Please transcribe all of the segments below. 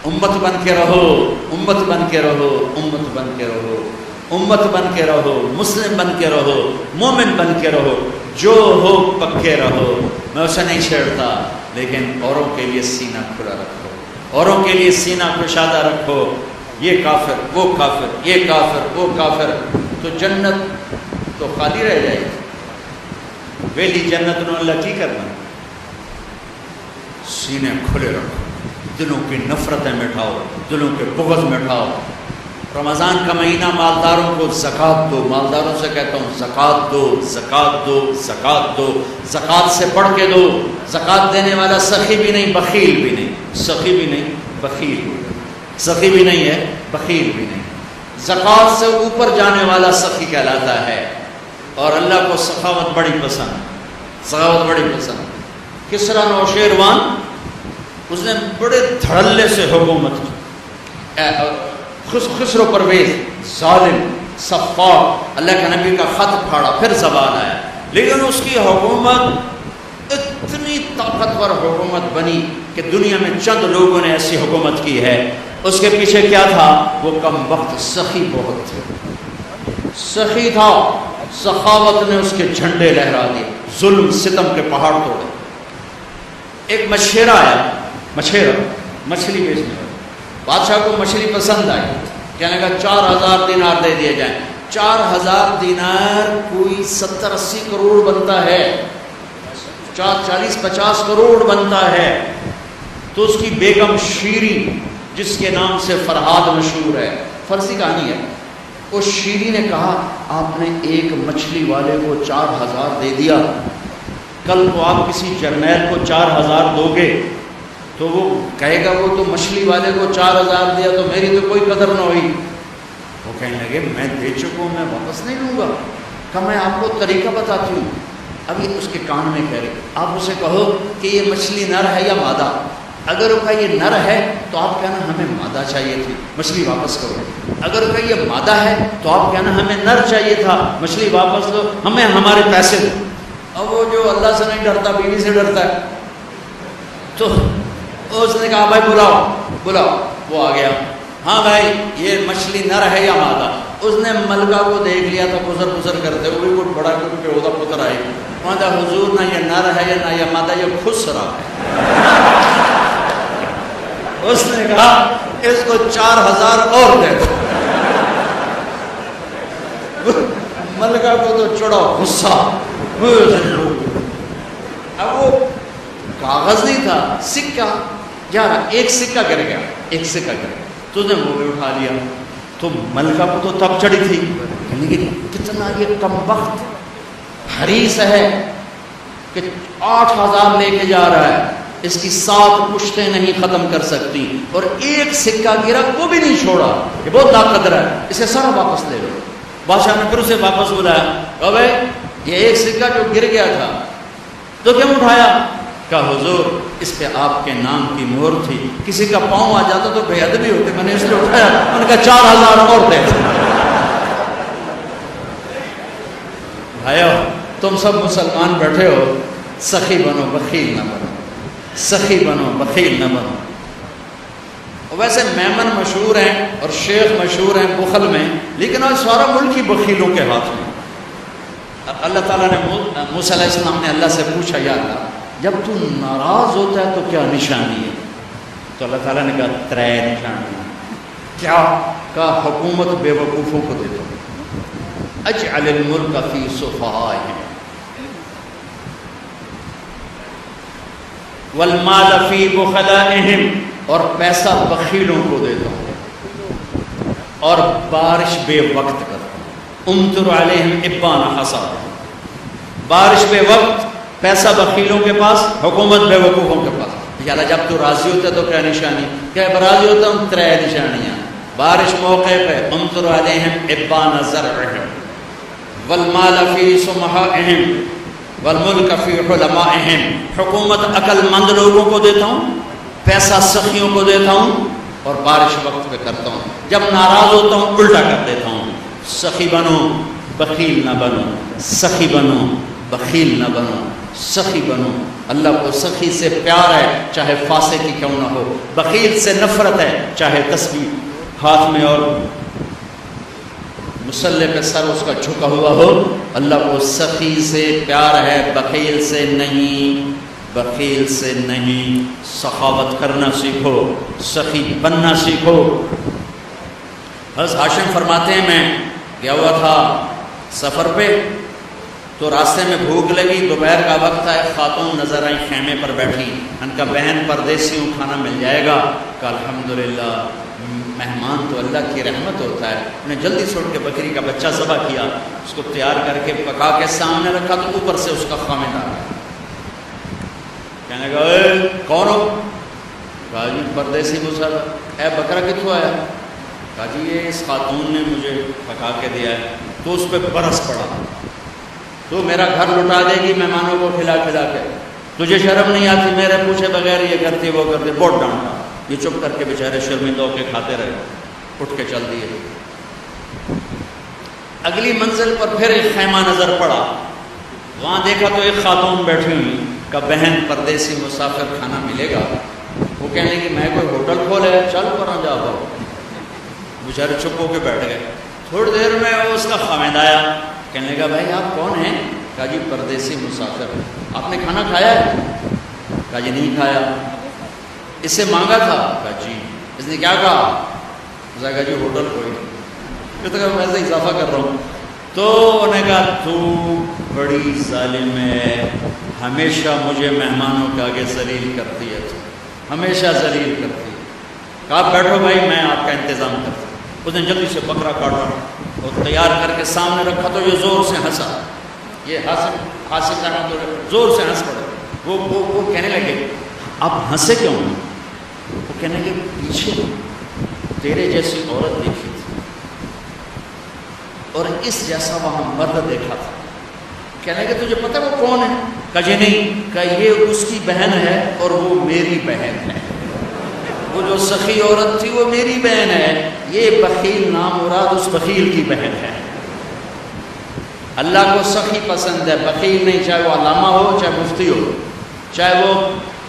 امت بن کے رہو، امت بن کے رہو، امت بن کے رہو، امت بن کے رہو، مسلم بن کے رہو، مومن بن کے رہو، جو ہو پکے رہو۔ میں اسے نہیں چھیڑتا، لیکن اوروں کے لیے سینہ کھلا رکھو، اوروں کے لیے سینہ کشادہ رکھو۔ یہ کافر، وہ کافر، یہ کافر، وہ کافر، تو جنت تو خالی رہ جائے گی۔ ویلی جنت نو اللہ کی کرنا، سینے کھلے رکھو، دلوں کی نفرتیں مٹھاؤ، دلوں کے بغض مٹھاؤ۔ رمضان کا مہینہ مالداروں کو زکوٰۃ دو، مالداروں سے کہتا ہوں زکوٰۃ دو، زکوٰۃ دو، زکوٰۃ دو، زکوٰۃ سے بڑھ کے دو۔ زکوٰۃ دینے والا سخی بھی نہیں، بخیل بھی نہیں، سخی بھی نہیں، بخیل بھی نہیں، سخی بھی نہیں ہے، بخیل بھی نہیں۔ زکوٰۃ سے اوپر جانے والا سخی کہلاتا ہے، اور اللہ کو سخاوت بڑی پسند، سخاوت بڑی پسند۔ کسریٰ نوشیروان اس نے بڑے دھڑلے سے حکومت کی، خسرو پرویز ظالم سفاک، اللہ کے نبی کا خط پھاڑا، پھر زوال آیا، لیکن اس کی حکومت اتنی طاقتور حکومت بنی کہ دنیا میں چند لوگوں نے ایسی حکومت کی ہے۔ اس کے پیچھے کیا تھا؟ وہ کم وقت سخی بہت تھے، سخی تھا، سخاوت نے اس کے جھنڈے لہرا دیے، ظلم ستم کے پہاڑ توڑے۔ ایک مچھیرا آیا، مچھیرا مچھلی بیچنے والا، بادشاہ کو مچھلی پسند آئی، کہنے کا 4000 دینار دے دیے جائیں۔ 4000 دینار کوئی 70-80 کروڑ بنتا ہے، 40-50 کروڑ بنتا ہے۔ تو اس کی بیگم شیری، جس کے نام سے فرہاد مشہور ہے، فرضی کہانی ہے، اس شیری نے کہا آپ نے ایک مچھلی والے کو 4000 دے دیا، کل کو آپ کسی جرنیل کو 4000 دو گے تو وہ کہے گا وہ تو مچھلی والے کو 4000 دیا تو میری تو کوئی قدر نہ ہوئی۔ وہ کہنے لگے میں دے چکا ہوں، میں واپس نہیں لوں گا۔ کہ میں آپ کو طریقہ بتاتی ہوں۔ ابھی اس کے کان میں کہہ رہے آپ اسے کہو کہ یہ مچھلی نر ہے یا مادہ، اگر وہ کہا یہ نر ہے تو آپ کہنا ہمیں مادہ چاہیے تھی، مچھلی واپس کرو۔ اگر وہ کہا یہ مادہ ہے تو آپ کہنا ہمیں نر چاہیے تھا، مچھلی واپس دو، ہمیں ہمارے پیسے دو۔ اب وہ جو اللہ سے نہیں ڈرتا بیوی سے ڈرتا ہے، تو اس نے کہا بھائی بلاؤ بلاؤ، وہ آ گیا، ہاں بھائی یہ مچھلی نر ہے یا مادہ؟ اس نے ملکہ کو دیکھ لیا تھا گزر کرتے ہوئے، کوئی بڑا کیونکہ عہدہ پتر آئی، وہاں کہا حضور نہ یہ نر ہے نہ یہ مادہ، یہ خسرا ہے۔ اس نے کہا اس کو 4000 اور دے دو۔ ملکہ کو تو چڑھا غصہ، اب وہ کاغذ نہیں تھا، سکہ جا رہا، ایک سکہ گر گیا، ایک سکہ گر گیا، تو نے وہ بھی اٹھا لیا۔ تو ملکہ کو تو تب چڑھی تھی، لیکن کتنا یہ کم وقت حریص ہے کہ 8000 لے کے جا رہا ہے، اس کی 7 پشتیں نہیں ختم کر سکتی، اور ایک سکہ گرا وہ بھی نہیں چھوڑا، یہ بہت ناقدر ہے، اسے سارا واپس لے لو۔ بادشاہ نے پھر اسے واپس بلایا، کہا بھائی یہ ایک سکہ جو گر گیا تھا تو کیوں اٹھایا؟ کہا حضور اس پہ آپ کے نام کی مہر تھی، کسی کا پاؤں آ جاتا تو بے ادبی ہوتے، میں نے اس لیے اٹھایا۔ انہوں نے کہا 4000 اور دے۔ بھائیو تم سب مسلمان بیٹھے ہو، سخی بنو بخیل نہ بنو، سخی بنو بخیل نہ بنو۔ ویسے میمن مشہور ہیں اور شیخ مشہور ہیں بخل میں، لیکن آج سارا ملک ہی بخیلوں کے ہاتھ میں۔ اللہ تعالیٰ نے موسیٰ علیہ السلام نے اللہ سے پوچھا یا اللہ جب تو ناراض ہوتا ہے تو کیا نشانی ہے؟ تو اللہ تعالیٰ نے کہا 3 نشانیاں۔ کیا؟ کہا حکومت بے وقوفوں کو دے دو، اجعل الملک فی صفہائہم والمال فی بخلائہم، اور پیسہ بخیلوں کو دے دو، اور بارش بے وقت کر دو، امطر علیہم ابان حصاد، بارش بے وقت، پیسہ بخیلوں کے پاس، حکومت بے وقوفوں کے پاس۔ یا اللہ جب تو راضی ہوتا ہے تو کیا نشانی؟ کیا راضی ہوتا ہوں 3 نشانیاں، بارش موقع پہ، امطر علیہم ابان زرعہم والمال فی سمحائہم والملک فی حلمائہم، حکومت عقل مند لوگوں کو دیتا ہوں، پیسہ سخیوں کو دیتا ہوں، اور بارش وقت پہ کرتا ہوں، جب ناراض ہوتا ہوں الٹا کر دیتا ہوں۔ سخی بنو بخیل نہ بنو، سخی بنو بخیل نہ بنو۔ سخی بنو. اللہ کو سخی سے پیار ہے چاہے فاسق ہی کیوں نہ ہو. بخیل سے نفرت ہے چاہے تسبیح ہاتھ میں اور مصلے پہ سر اس کا جھکا ہوا ہو. اللہ کو سخی سے پیار ہے، بخیل سے نہیں. بخیل سے نہیں. سخاوت کرنا سیکھو، سخی بننا سیکھو. حضرت ہاشم فرماتے ہیں میں گیا ہوا تھا سفر پہ، تو راستے میں بھوک لگی، دوپہر کا وقت تھا. ایک خاتون نظر آئی خیمے پر بیٹھی. ان کا بہن پردیسی ہوں، کھانا مل جائے گا. کہ الحمدللہ مہمان تو اللہ کی رحمت ہوتا ہے. انہیں جلدی سے اٹھ کے بکری کا بچہ ذبح کیا، اس کو تیار کر کے پکا کے سامنے رکھا، تو اوپر سے اس کا خامد آ گیا. کہنے لگا اے کون ہو؟ کہا جی پردیسی مسل. اے بکرا کتوں آیا؟ کہا جی یہ اس خاتون نے مجھے پکا کے دیا ہے. تو اس پہ برس پڑا، تو میرا گھر لٹا دے گی مہمانوں کو کھلا کھلا کے، تجھے شرم نہیں آتی؟ میرے پوچھے بغیر یہ کرتی وہ کرتی. بہت ڈانٹا. یہ چپ کر کے بیچارے شرمندہ ہو کے کھاتے رہے، اٹھ کے چل دیے. اگلی منزل پر پھر ایک خیمہ نظر پڑا. وہاں دیکھا تو ایک خاتون بیٹھی ہوئی. کا بہن پردیسی مسافر کھانا ملے گا؟ وہ کہنے لگی میں کوئی ہوٹل کھولے چل پر جا پاؤ. بیچارے چپ ہو کے بیٹھ گئے. تھوڑی دیر میں اس کا خامد آیا. کہنے لگا بھائی آپ کون ہیں؟ کہا جی پردیسی مسافر. آپ نے کھانا کھایا ہے؟ کہا جی نہیں کھایا. اس سے مانگا تھا؟ کہا جی. اس نے کیا کہا؟ اس نے کہا جی ہوٹل کوئی. میں سے اضافہ کر رہا ہوں. تو انہوں نے کہا تو بڑی ظالم ہے، ہمیشہ مجھے مہمانوں کے آگے ذلیل کرتی ہے، ہمیشہ ذلیل کرتی ہے. کہا بیٹھو بھائی میں آپ کا انتظام کرتا ہوں. اس نے جلدی سے بکرا کاٹا اور تیار کر کے سامنے رکھا. تو یہ زور سے ہنسا. یہ حاصل زور سے ہنس پڑے. وہ کہنے لگے آپ ہنسے کیوں؟ وہ کہنے لگے پیچھے تیرے جیسی عورت دیکھی تھی اور اس جیسا وہاں مرد دیکھا تھا. کہنے لگے تجھے پتہ وہ کون ہے؟ کہا جی نہیں. کہا یہ اس کی بہن ہے اور وہ میری بہن ہے. وہ جو سخی عورت تھی وہ میری بہن ہے. یہ بخیل نام مراد اس بخیل کی بہن ہے. اللہ کو سخی پسند ہے، بخیل نہیں. چاہے وہ علامہ ہو، چاہے مفتی ہو، چاہے وہ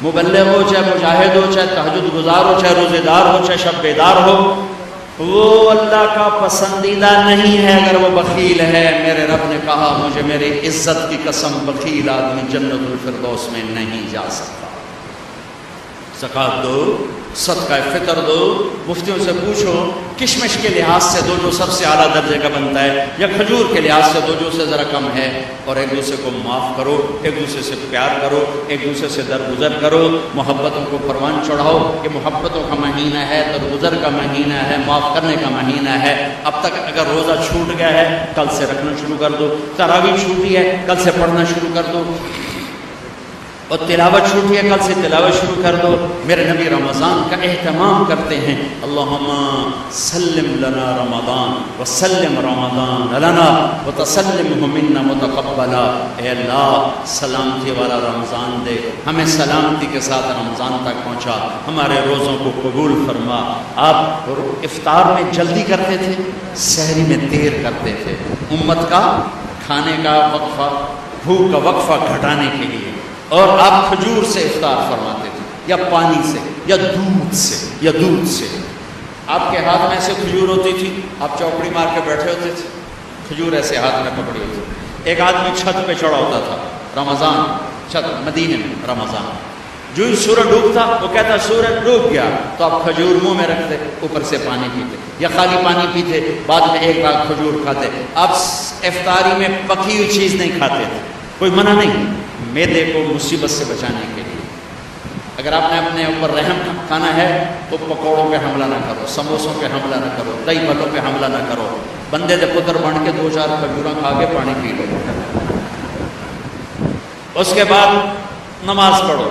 مبلغ ہو، چاہے مجاہد ہو، چاہے تہجد گزار ہو، چاہے روزے دار ہو، چاہے شب بیدار ہو، وہ اللہ کا پسندیدہ نہیں ہے اگر وہ بخیل ہے. میرے رب نے کہا مجھے میری عزت کی قسم بخیل آدمی جنت الفردوس میں نہیں جا سکتا. زکات دو، صدقہ فطر دو. مفتیوں سے پوچھو کشمش کے لحاظ سے دو جو سب سے اعلیٰ درجے کا بنتا ہے، یا کھجور کے لحاظ سے دو جو سے ذرا کم ہے. اور ایک دوسرے کو معاف کرو، ایک دوسرے سے پیار کرو، ایک دوسرے سے درگزر کرو. محبتوں کو پروان چڑھاؤ کہ محبتوں کا مہینہ ہے، درگزر کا مہینہ ہے، معاف کرنے کا مہینہ ہے. اب تک اگر روزہ چھوٹ گیا ہے کل سے رکھنا شروع کر دو. تراویح چھوٹی ہے کل سے پڑھنا شروع کر دو. اور تلاوت چھوٹی ہے کل سے تلاوت شروع کر دو. میرے نبی رمضان کا اہتمام کرتے ہیں. اللہم سلم لنا رمضان وسلم رمضان لنا وتسلمہ منا متقبلا. اے اللہ سلامتی والا رمضان دے، ہمیں سلامتی کے ساتھ رمضان تک پہنچا، ہمارے روزوں کو قبول فرما. آپ افطار میں جلدی کرتے تھے، سحری میں دیر کرتے تھے. امت کا کھانے کا وقفہ، بھوک کا وقفہ گھٹانے کے لیے. اور آپ کھجور سے افطار فرماتے تھے، یا پانی سے، یا دودھ سے. آپ کے ہاتھ میں ایسے کھجور ہوتی تھی، آپ چوکڑی مار کے بیٹھے ہوتے تھے، کھجور ایسے ہاتھ میں پکڑی ہوتی تھی. ایک آدمی چھت پہ چڑھا ہوتا تھا رمضان، چھت مدینے میں رمضان. جو ہی سورج ڈوبتا وہ کہتا سورج ڈوب گیا، تو آپ کھجور منہ میں رکھتے، اوپر سے پانی پیتے، یا خالی پانی پیتے، بعد میں ایک بار کھجور کھاتے. آپ افطاری میں پکی ہوئی چیز نہیں کھاتے تھے. کوئی منع نہیں، معدے کو مصیبت سے بچانے کے لیے. اگر آپ نے اپنے اوپر رحم کھانا ہے تو پکوڑوں پہ حملہ نہ کرو، سموسوں پہ حملہ نہ کرو، دہی بھلوں پہ حملہ نہ کرو. بندے دے پتر بن کے 2-4 کھجوراں کھا کے پانی پی لو. اس کے بعد نماز پڑھو،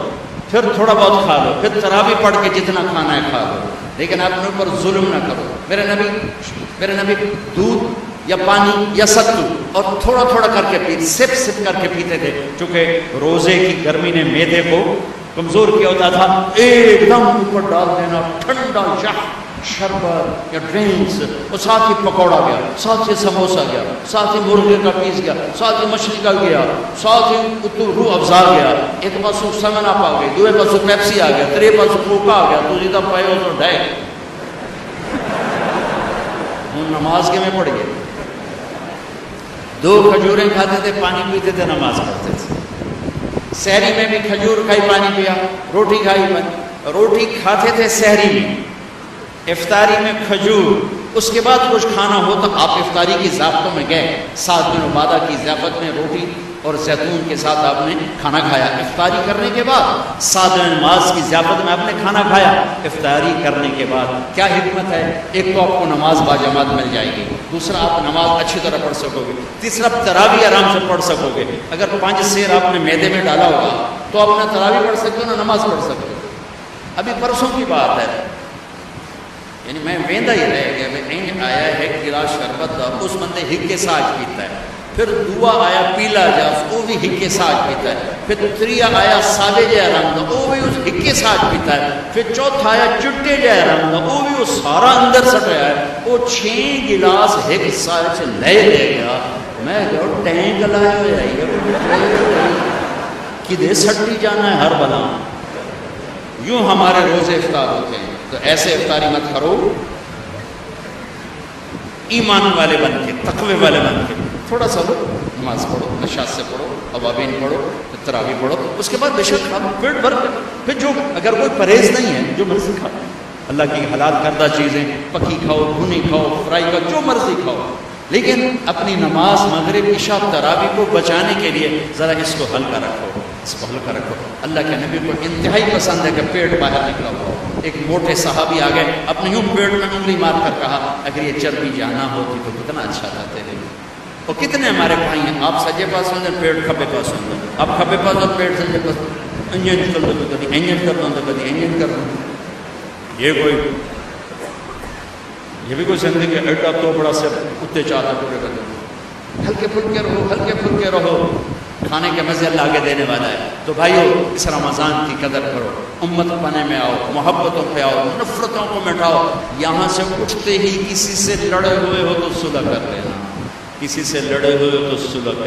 پھر تھوڑا بہت کھا لو، پھر تراویح پڑھ کے جتنا کھانا ہے کھا لو، لیکن اپنے اوپر ظلم نہ کرو. میرے نبی دودھ یا پانی یا ستو اور تھوڑا تھوڑا کر کے پیتے، سپ کر کے پیتے تھے. چونکہ روزے کی گرمی نے معدے کو کمزور کیا ہوتا تھا. ایک دم اوپر ڈال دینا ٹھنڈا شربت یا ڈرنکس، اور ساتھ ہی پکوڑا گیا، ساتھ ہی سموسا گیا، ساتھ ہی مرغے کا پیس گیا، ساتھ ہی مچھلی کا گیا، ساتھ ہی روح افزا گیا، ایک پاسوں سیون اپ آ گئی، دوے پاسوں پیپسی آ گیا، ترے پاسوں کوکا آ گیا، تو جیدہ پائے ہو تو ڈائے ہوں نماز کے میں پڑھ گئے. 2 کھجوریں کھاتے تھے، پانی پیتے تھے، نماز پڑھتے تھے. سحری میں بھی کھجور کھائی، پانی پیا، روٹی کھائی، پانی. روٹی کھاتے تھے سحری میں، افطاری میں کھجور. اس کے بعد کچھ کھانا ہو تو آپ افطاری کی ضابطوں میں گئے، 7 دن عبادہ کی ضیافت میں روٹی اور زیتون کے ساتھ آپ نے کھانا کھایا. افطاری کرنے کے بعد 7 دن نماز کی ضیافت میں آپ نے کھانا کھایا. افطاری کرنے کے بعد کیا حکمت ہے؟ ایک تو آپ کو نماز باجماعت مل جائے گی، دوسرا آپ نماز اچھی طرح پڑھ سکو گے، تیسرا تراویح آرام سے پڑھ سکو گے. اگر 5 سیر آپ نے میدے میں ڈالا ہوگا تو آپ نہ تراویح پڑھ سکتے ہو نہ نماز پڑھ سکتے ہو. ابھی پرسوں کی بات ہے، یعنی میں ویندا ہی رہ گیا، میں این آیا ہے گلاس شربت دا، اس بندے ہکے ساج پیتا ہے. پھر دعا آیا پیلا جاس، وہ بھی ہکے ساج پیتا ہے. پھر تریا آیا ساوے جہ رنگ دا، وہ بھی اس ہکے ساج پیتا ہے. پھر چوتھا آیا چٹے جہ رنگ دا، وہ بھی وہ سارا اندر سٹیا ہے. وہ 6 گلاس ہک ساج لے گیا. میں جو ٹینک لائے ہوئے آئی کدے سٹی جانا ہے ہر بلا. یوں ہمارے روزے افطار ہوتے ہیں. تو ایسے افطاری مت کرو، ایمان والے بن کے، تقوی والے بن کے تھوڑا سا نماز پڑھو، نشاط سے پڑھو، اوابین پڑھو، تراویح پڑھو. اس کے بعد بے شک کھاؤ پیٹ بھر کے. پھر جو اگر کوئی پرہیز نہیں ہے جو مرضی کھاؤ، اللہ کی حلال کردہ چیزیں پکی کھاؤ، بھنی کھاؤ، فرائی کھاؤ، جو مرضی کھاؤ. لیکن اپنی نماز مغرب عشاء تراویح کو بچانے کے لیے ذرا اس کو ہلکا رکھو، اس کو ہلکا رکھو. اللہ کے نبی کو انتہائی پسند ہے کہ پیٹ باہر نکلا ہو. ایک موٹے صحابی آ گئے، اپنے یوں پیٹ میں انگلی مار کر کہا اگر یہ چربی جانا ہوتی تو کتنا اچھا رہتے ہیں. اور کتنے ہمارے بھائی ہیں، آپ سجے پاس ہوں پیٹ کھبے پاس ہوں، آپ کھبے پاس ہوں پیٹ سجے پاس. انجن کر دو تو کبھی انجن کر دو تو کبھی انجن کر دو. یہ بھی کوئی زندگی ایڈا تو بڑا سے اتنے چاہتا پورے کر دو. ہلکے پھلکے رہو، ہلکے پھلکے رہو، کھانے کے مزے اللہ آگے دینے والا ہے. تو بھائیو اس رمضان کی قدر کرو، امت پانے میں آؤ، محبتوں پہ آؤ، نفرتوں کو مٹاؤ. یہاں سے اٹھتے ہی کسی سے لڑے ہوئے ہو تو صلح کر لینا، کسی سے لڑے ہوئے ہو تو صلح کر